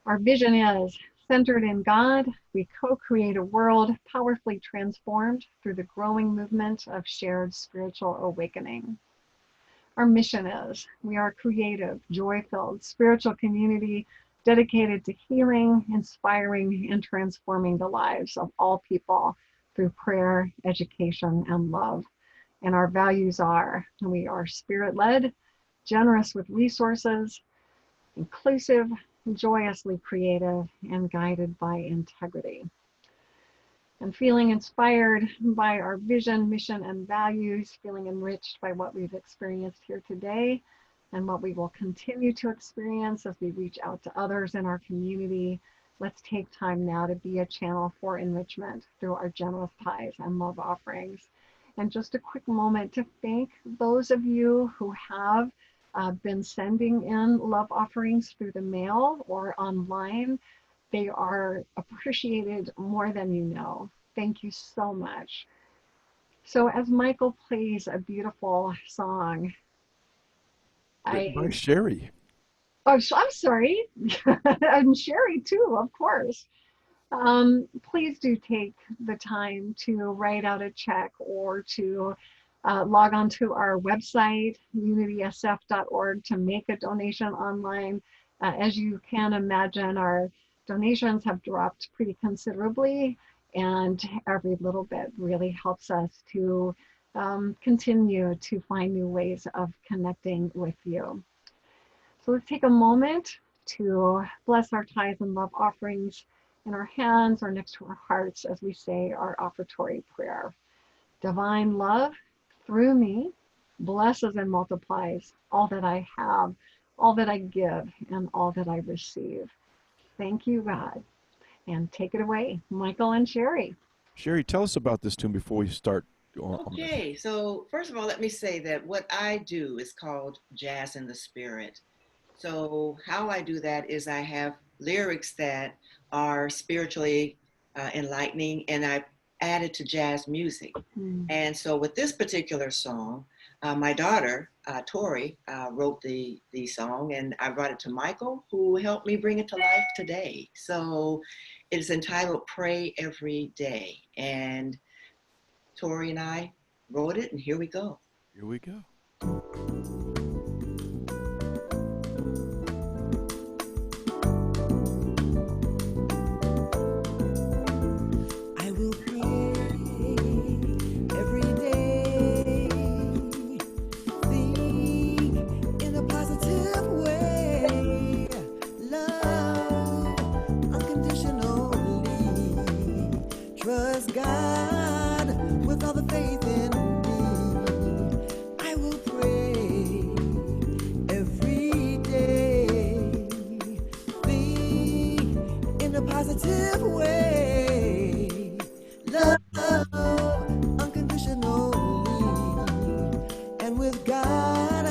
Our vision is centered in God. We co-create a world powerfully transformed through the growing movement of shared spiritual awakening. Our mission is we are a creative, joy-filled spiritual community dedicated to healing, inspiring, and transforming the lives of all people through prayer, education, and love. And our values are, we are spirit-led, generous with resources, inclusive, joyously creative, and guided by integrity. And feeling inspired by our vision, mission, and values, feeling enriched by what we've experienced here today, and what we will continue to experience as we reach out to others in our community. Let's take time now to be a channel for enrichment through our generous tithes and love offerings. And just a quick moment to thank those of you who have been sending in love offerings through the mail or online. They are appreciated more than you know. Thank you so much. So as Michael plays a beautiful song, By Cheri. Oh, so I'm sorry. And Cheri too, of course. Please do take the time to write out a check or to log on to our website, unitysf.org, to make a donation online. As you can imagine, our donations have dropped pretty considerably, and every little bit really helps us to continue to find new ways of connecting with you. So let's take a moment to bless our tithes and love offerings in our hands or next to our hearts as we say our offertory prayer. Divine love, through me, blesses and multiplies all that I have, all that I give, and all that I receive. Thank you, God. And take it away, Michael and Cheri. Cheri, tell us about this tune before we start. Okay, so first of all, let me say that what I do is called Jazz in the Spirit. So how I do that is I have lyrics that are spiritually enlightening, and I add it to jazz music. And so with this particular song, my daughter, Tori, wrote the song, and I brought it to Michael, who helped me bring it to life today. So it's entitled Pray Every Day. And Tori and I wrote it, and here we go. Here we go. God with all the faith in me. I will pray with God,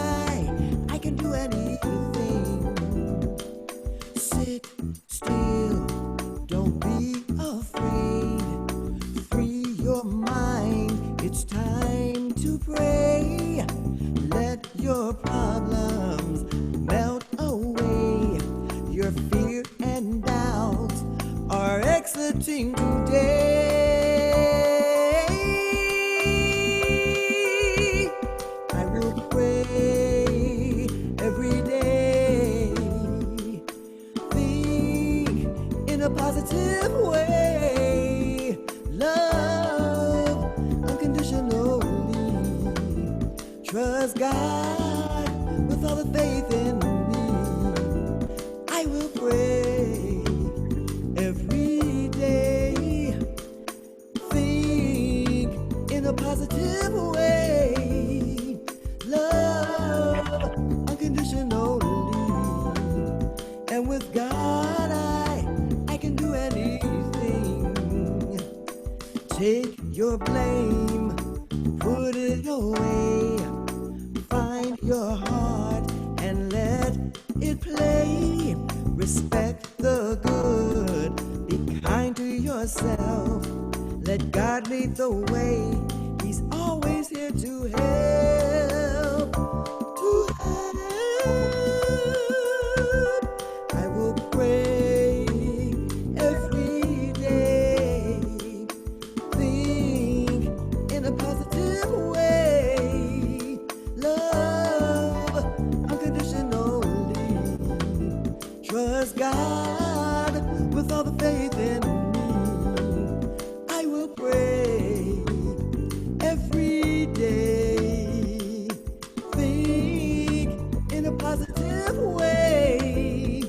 I can do anything. Sit still, don't be afraid. Free your mind, it's time to pray. Let your problems melt away. Your fear and doubts are exiting today. I will pray every day. Think in a positive way. Love unconditionally. Trust God with all the faith in me. I will pray every day. Think in a positive way. Love unconditionally. And with God, I can do anything. Take your blame, put it away. Find your heart and let it play. Respect the good, be kind to yourself. Let God lead the way, He's always here to help. To help. I will pray every day. Think in a positive way. Love unconditionally. Trust God with all the faith in me. I will pray every day. Think in a positive way.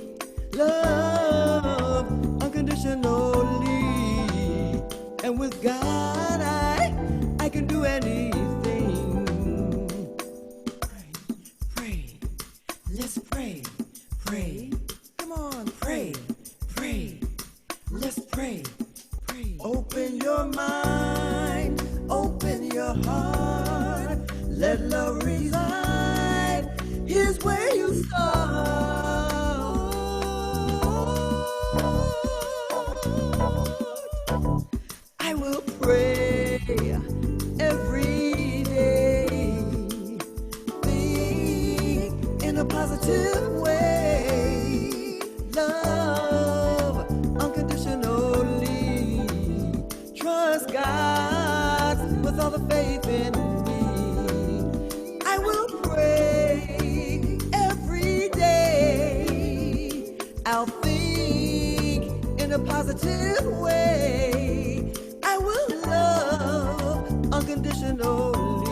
Love unconditionally. And with God, I can do anything. Pray, let's pray, pray. Come on, pray, pray. Let's pray, pray. Open your mind, open your heart. Let love reside. Here's where you start. I will pray every day. Think in a positive way. Love unconditionally. Trust God with all the faith in me. I will pray every day. I'll think in a positive way. I will love unconditionally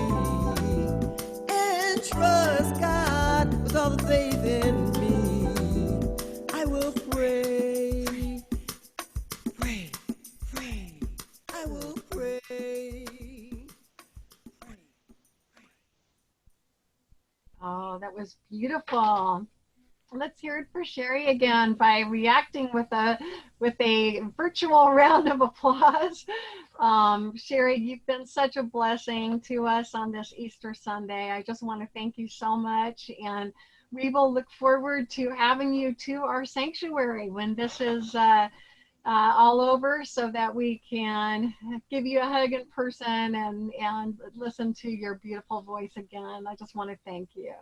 and trust God with all the faith in me. I will pray, pray, pray. I will pray. Oh, that was beautiful. Let's hear it for Cheri again by reacting with a virtual round of applause. Cheri, you've been such a blessing to us on this Easter Sunday. I just want to thank you so much, and we will look forward to having you to our sanctuary when this is all over, so that we can give you a hug in person and listen to your beautiful voice again. I just want to thank you.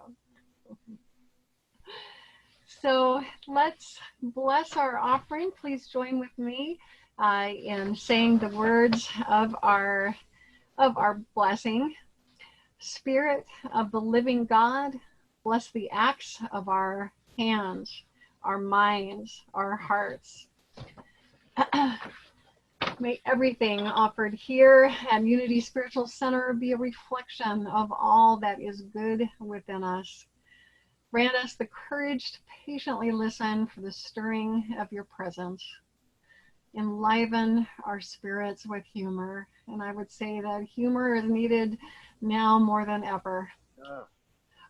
So let's bless our offering. Please join with me in saying the words of our blessing. Spirit of the living God, bless the acts of our hands, our minds, our hearts. May everything offered here at Unity Spiritual Center be a reflection of all that is good within us. Grant us the courage to patiently listen for the stirring of your presence. Enliven our spirits with humor. And I would say that humor is needed now more than ever.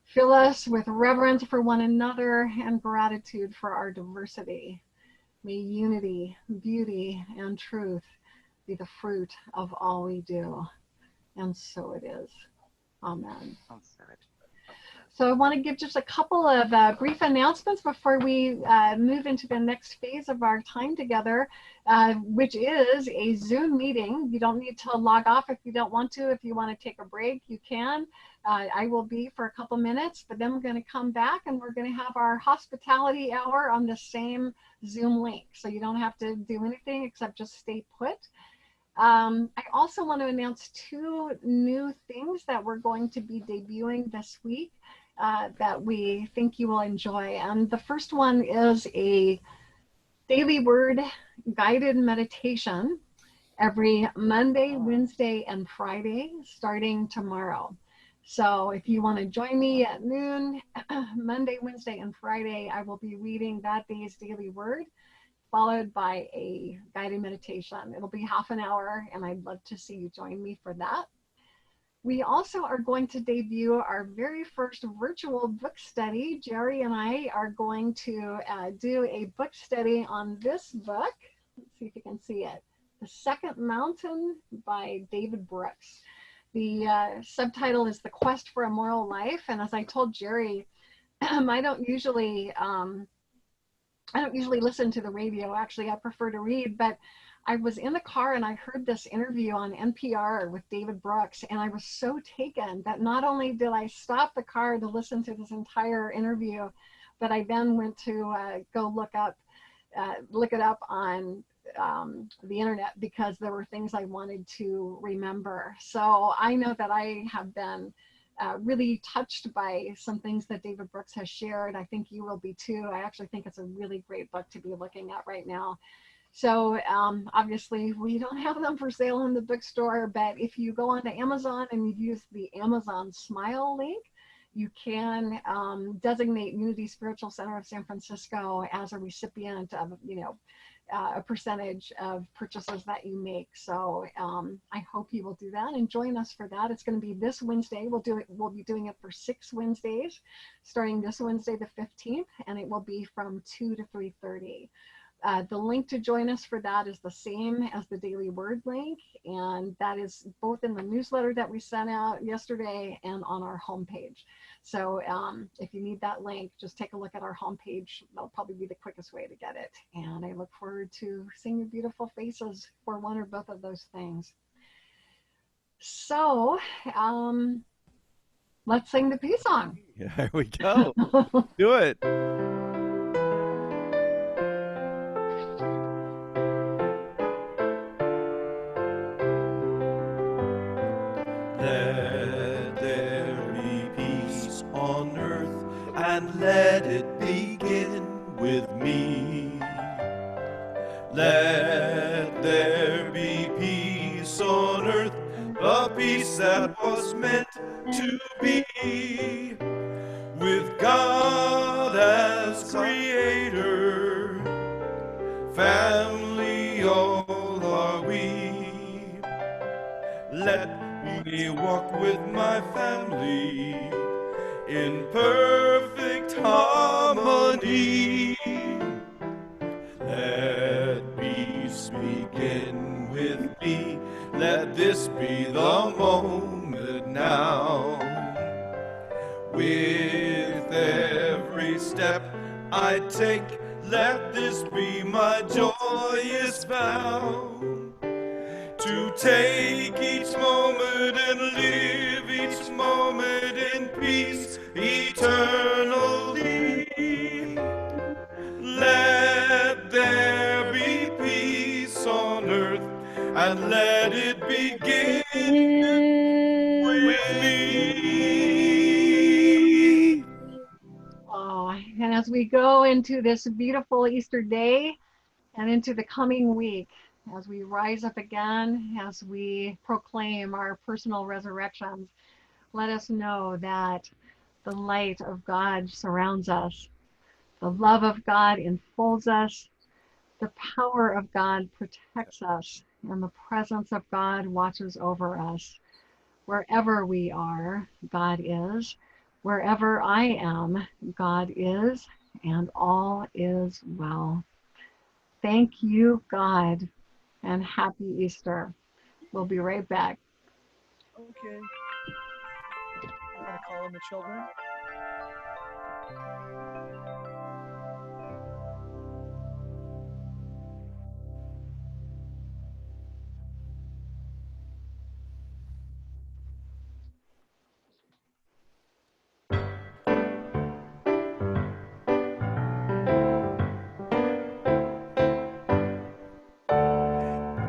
Fill us with reverence for one another and gratitude for our diversity. May unity, beauty, and truth be the fruit of all we do. And so it is. Amen. So I want to give just a couple of brief announcements before we move into the next phase of our time together, which is a Zoom meeting. You don't need to log off if you don't want to. If you want to take a break, you can. I will be for a couple minutes, but then we're going to come back and we're going to have our hospitality hour on the same Zoom link. So you don't have to do anything except just stay put. I also want to announce 2 new things that we're going to be debuting this week that we think you will enjoy. And the first one is a daily word guided meditation every Monday, Wednesday, and Friday starting tomorrow. So if you want to join me at noon, Monday, Wednesday, and Friday, I will be reading that day's daily word, followed by a guided meditation. It'll be half an hour, and I'd love to see you join me for that. We also are going to debut our very first virtual book study. Cheri and I are going to do a book study on this book. Let's see if you can see it. The Second Mountain by David Brooks. The subtitle is The Quest for a Moral Life. And as I told Cheri, I don't usually listen to the radio. Actually, I prefer to read, but I was in the car and I heard this interview on NPR with David Brooks, and I was so taken that not only did I stop the car to listen to this entire interview, but I then went to go look it up on the internet because there were things I wanted to remember. So I know that I have been really touched by some things that David Brooks has shared. I think you will be too. I actually think it's a really great book to be looking at right now. So obviously we don't have them for sale in the bookstore, but if you go onto Amazon and you use the Amazon Smile link, you can designate Unity Spiritual Center of San Francisco as a recipient of, a percentage of purchases that you make. So I hope you will do that and join us for that. It's going to be this Wednesday. We'll be doing it for 6 Wednesdays, starting this Wednesday the 15th, and it will be from 2 to 3:30. The link to join us for that is the same as the Daily Word link, and that is both in the newsletter that we sent out yesterday and on our homepage. So if you need that link, just take a look at our homepage. That'll probably be the quickest way to get it. And I look forward to seeing your beautiful faces for one or both of those things. So let's sing the peace song. Here we go. Do it. And let it begin with me. Let there be peace on earth, the peace that was meant to be. With God as creator, family all are we. Let me walk with my family in perfect harmony. Let peace begin with me. Let this be the moment now. With every step I take, let this be my joyous vow. To take each moment and live each moment in peace eternally. Let there be peace on earth, and let it begin with me. Oh, and as we go into this beautiful Easter day and into the coming week, as we rise up again, as we proclaim our personal resurrections, let us know that the light of God surrounds us. The love of God enfolds us. The power of God protects us. And the presence of God watches over us. Wherever we are, God is. Wherever I am, God is. And all is well. Thank you, God. And happy Easter. We'll be right back. Okay. I'm going to call in the children.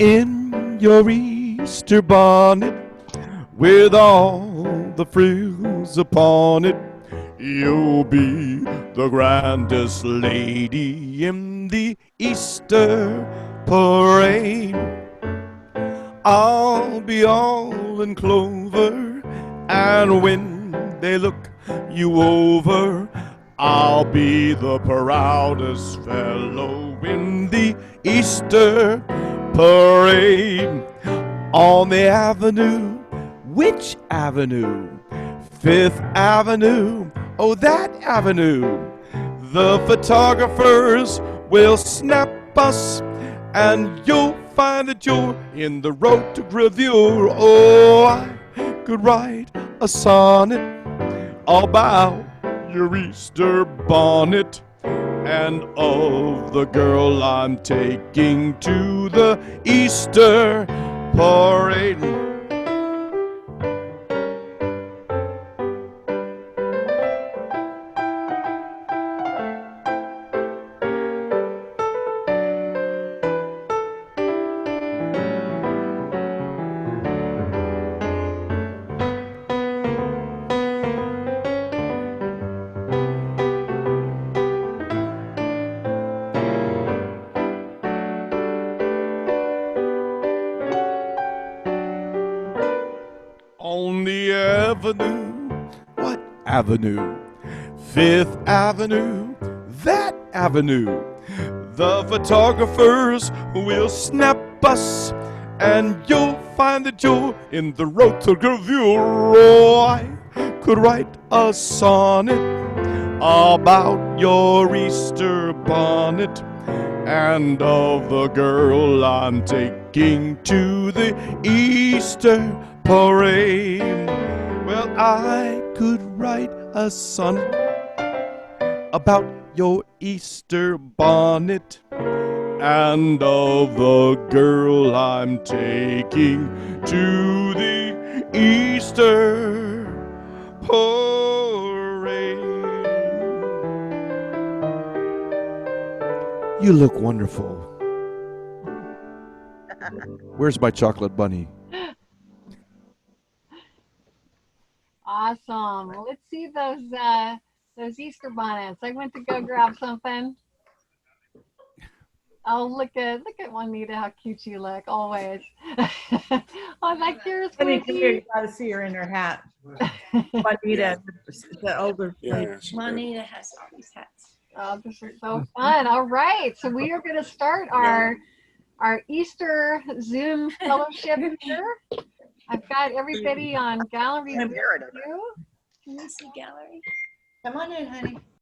In your Easter bonnet, with all the frills upon it, you'll be the grandest lady in the Easter parade. I'll be all in clover, and when they look you over, I'll be the proudest fellow in the Easter parade. On the avenue, which avenue? Fifth Avenue, oh that avenue. The photographers will snap us, and you'll find that you're in the road to gravure. Oh, I could write a sonnet about your Easter bonnet, and of the girl I'm taking to the Easter parade. On the avenue, what avenue? Fifth Avenue, that avenue. The photographers will snap us, and you'll find that you're in the road to gravure. Oh, I could write a sonnet about your Easter bonnet, and of the girl I'm taking to the Easter parade. Well, I could write a sonnet about your Easter bonnet, and of the girl I'm taking to the Easter parade. You look wonderful. Where's my chocolate bunny? Awesome. Well, let's see those Easter bonnets. I went to go grab something. Oh, look at Juanita, how cute you look, always. Oh, like yours, I mean, come here, you Wendy. gotta see her in her hat. Juanita, the older lady. Juanita has all these hats. Oh, this is so fun. All right, so we are going to start our Easter Zoom fellowship here. I've got everybody on gallery view. Can you see gallery? Come on in, honey.